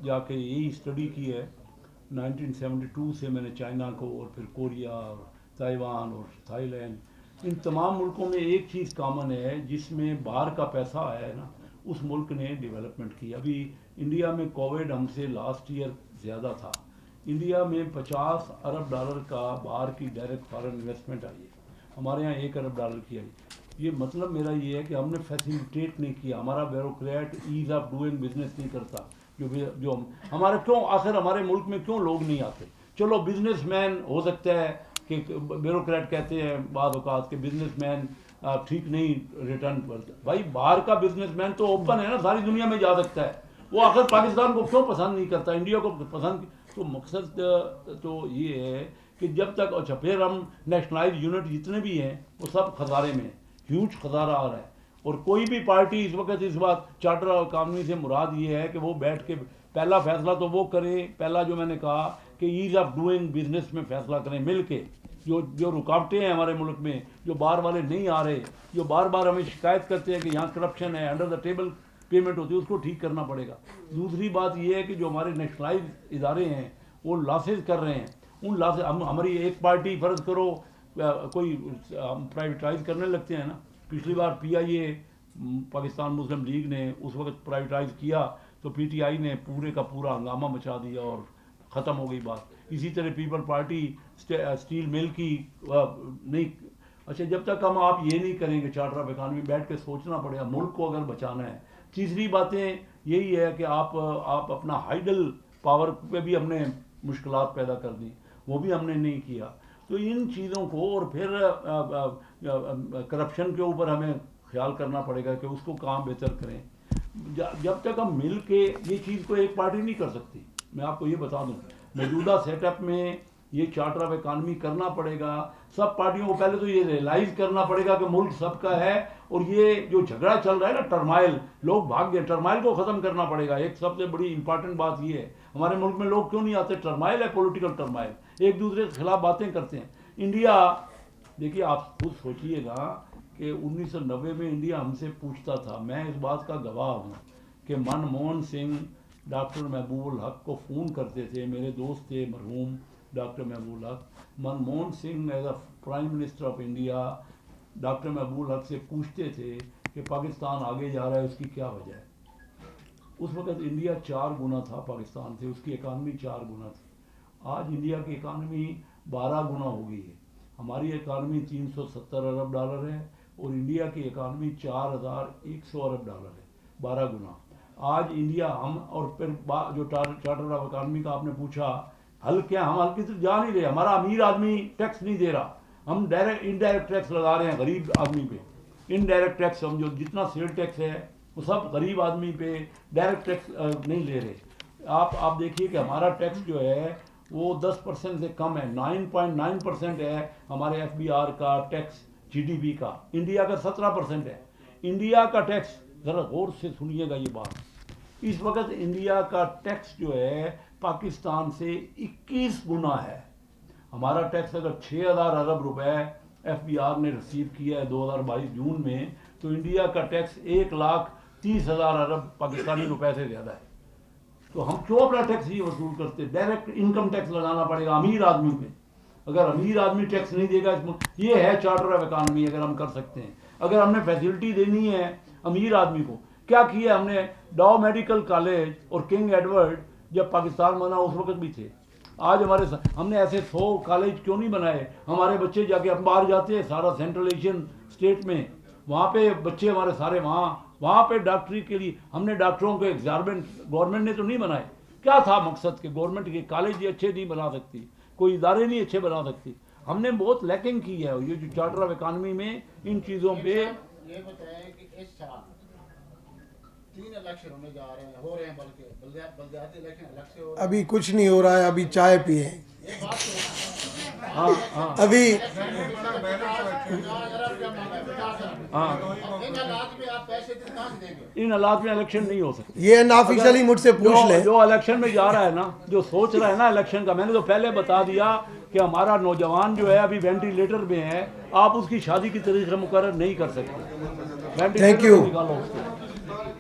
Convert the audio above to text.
जाके यही स्टडी की है। 1972 से मैंने चाइना को और फिर कोरिया और ताइवान और थाईलैंड, इन तमाम मुल्कों में एक चीज़ कॉमन है, जिसमें बाहर का पैसा आया है ना, उस मुल्क ने डेवलपमेंट की। अभी इंडिया में कोविड हमसे लास्ट ईयर ज़्यादा था। इंडिया में 50 अरब डॉलर का बाहर की डायरेक्ट फॉरेन इन्वेस्टमेंट आई है, हमारे यहाँ 1 अरब डॉलर की आई। ये मतलब मेरा ये है कि हमने फैसिलिटेट नहीं किया, हमारा bureaucrat ease of doing business नहीं करता। जो हमारे क्यों आखिर हमारे मुल्क में क्यों लोग नहीं आते? चलो बिजनेसमैन हो सकता है कि ब्यूरोक्रेट कहते हैं बाद औकात के बिजनेसमैन ठीक नहीं रिटर्न करते। भाई बाहर का बिजनेसमैन तो ओपन है ना, सारी दुनिया में जा सकता है। वो आखिर पाकिस्तान को क्यों पसंद नहीं करता, इंडिया को पसंद? तो मकसद तो ये है कि जब तक, अच्छा फिर हम नेशनलाइज यूनिट जितने भी हैं वो सब खजारे में, ह्यूज खजारा आ रहा है। और कोई भी पार्टी इस वक्त इस बात चार्टर ऑफ इकॉनमी से मुराद ये है कि वो बैठ के पहला फैसला तो वो करें, पहला जो मैंने कहा कि ईज ऑफ डूइंग बिजनेस में फैसला करें मिल के। जो रुकावटें हैं हमारे मुल्क में, जो बाहर वाले नहीं आ रहे, जो बार बार हमें शिकायत करते हैं कि यहाँ करप्शन है, अंडर द टेबल पेमेंट होती है, उसको ठीक करना पड़ेगा। दूसरी बात ये है कि जो हमारे नेशनलाइज इदारे हैं वो लॉसेज कर रहे हैं, उन लॉसेज हमारी एक पार्टी फ़र्ज़ करो कोई हम प्राइवेटाइज करने लगते हैं ना। पिछली बार PIA पाकिस्तान मुस्लिम लीग ने उस वक्त प्राइवेटाइज किया तो PTI ने पूरे का पूरा हंगामा मचा दिया और ख़त्म हो गई बात। इसी तरह पीपल पार्टी स्टील मिल की नहीं। अच्छा जब तक हम आप ये नहीं करेंगे, चार्टर ऑफ इकॉनमी बैठ के सोचना पड़ेगा मुल्क को अगर बचाना है। तीसरी बातें यही है कि आप अपना हाइडल पावर पे भी हमने मुश्किलात पैदा कर दी, वो भी हमने नहीं किया। तो इन चीज़ों को, और फिर करप्शन के ऊपर हमें ख्याल करना पड़ेगा कि उसको कहाँ बेहतर करें। जब तक हम मिल के ये चीज़ को, एक पार्टी नहीं कर सकती। मैं आपको ये बता दूं, मौजूदा सेटअप में ये चार्टर ऑफ इकॉनमी करना पड़ेगा। सब पार्टियों को पहले तो ये रियलाइज करना पड़ेगा कि मुल्क सबका है, और ये जो झगड़ा चल रहा है ना, टर्माइल, लोग भाग गए, टर्माइल को ख़त्म करना पड़ेगा। एक सबसे बड़ी इंपॉर्टेंट बात ये है, हमारे मुल्क में लोग क्यों नहीं आते? टर्माइल है, पॉलिटिकल टर्माइल, एक दूसरे के खिलाफ बातें करते हैं। इंडिया, देखिए आप खुद सोचिएगा कि 1990 में इंडिया हमसे पूछता था, मैं इस बात का गवाह हूँ कि मनमोहन सिंह डॉक्टर महबूबुल हक को फ़ोन करते थे, मेरे दोस्त थे मरहूम doctor Mahbubul Haq. Manmohan Singh as a prime minister of India doctor Mahbubul Haq से पूछते थे कि पाकिस्तान आगे जा रहा है, उसकी क्या वजह है। उस वक़्त इंडिया 4 गुना था पाकिस्तान से, उसकी इकानमी 4 गुना थी। आज इंडिया की इकानमी 12 गुना हो गई है। हमारी इकानमी 370 अरब डॉलर है और इंडिया की इकानमी 4100 अरब डॉलर है, 12 गुना। आज इंडिया, हम, और फिर जो चार्टर ऑफ इकॉनमी का आपने पूछा हल क्या, हम हल की तरफ जा नहीं रहे। हमारा अमीर आदमी टैक्स नहीं दे रहा, हम डायरेक्ट इनडायरेक्ट टैक्स लगा रहे हैं गरीब आदमी पे। इनडायरेक्ट टैक्स समझो, जितना सेल टैक्स है वो सब गरीब आदमी पे, डायरेक्ट टैक्स नहीं ले रहे। आप देखिए कि हमारा टैक्स जो है वो 10% से कम है, 9.9% है हमारे FBR का टैक्स GDP का। इंडिया का 17% है। इंडिया का टैक्स, ज़रा गौर से सुनिएगा ये बात, इस वक्त इंडिया का टैक्स जो है पाकिस्तान से 21 गुना है। हमारा टैक्स अगर 6000 अरब रुपए FBR ने रिसीव किया है 2022 जून में, तो इंडिया का टैक्स 1,30,000 अरब पाकिस्तानी रुपए से ज़्यादा है। तो हम क्यों अपना टैक्स ही वसूल करते? डायरेक्ट इनकम टैक्स लगाना पड़ेगा अमीर आदमी पे। अगर अमीर आदमी टैक्स नहीं देगा, ये है चार्टर ऑफ इकॉनमी। अगर हम कर सकते हैं, अगर हमने फैसिलिटी देनी है अमीर आदमी को, क्या किया हमने? डॉ मेडिकल कॉलेज और किंग एडवर्ड जब पाकिस्तान बना उस वक्त भी थे। आज हमने ऐसे 100 कॉलेज क्यों नहीं बनाए? हमारे बच्चे जाके, हम बाहर जाते हैं सारा सेंट्रल एशियन स्टेट में, वहाँ पे बच्चे हमारे सारे वहाँ पे डॉक्टरी के लिए हमने डॉक्टरों के एग्जारमेंट गवर्नमेंट ने तो नहीं बनाए। क्या था मकसद के गवर्नमेंट के? कॉलेज ही अच्छे नहीं बना सकती, कोई इदारे नहीं अच्छे बना सकती। हमने बहुत लैकिंग की है। ये जो चार्टर ऑफ इकॉनमी में इन चीज़ों पे, ये बताएं कि इस साल 3 इलेक्शन होने जा रहे हैं, हो रहे हैं, बल्कि बल्दियाती इलेक्शन अलग से हो रहे हैं। अभी कुछ नहीं हो रहा है, अभी चाय पिए। हाँ हाँ अभी इन हालात में इलेक्शन नहीं हो सकते। ये अनऑफिशियली मुझसे पूछ ले। जो इलेक्शन में जा रहा है ना, जो सोच रहा है ना इलेक्शन का, मैंने तो पहले बता दिया कि हमारा नौजवान जो है अभी वेंटिलेटर में है, आप उसकी शादी की तारीख मुकर्रर नहीं कर सकते। Thank you. निकालो उसको।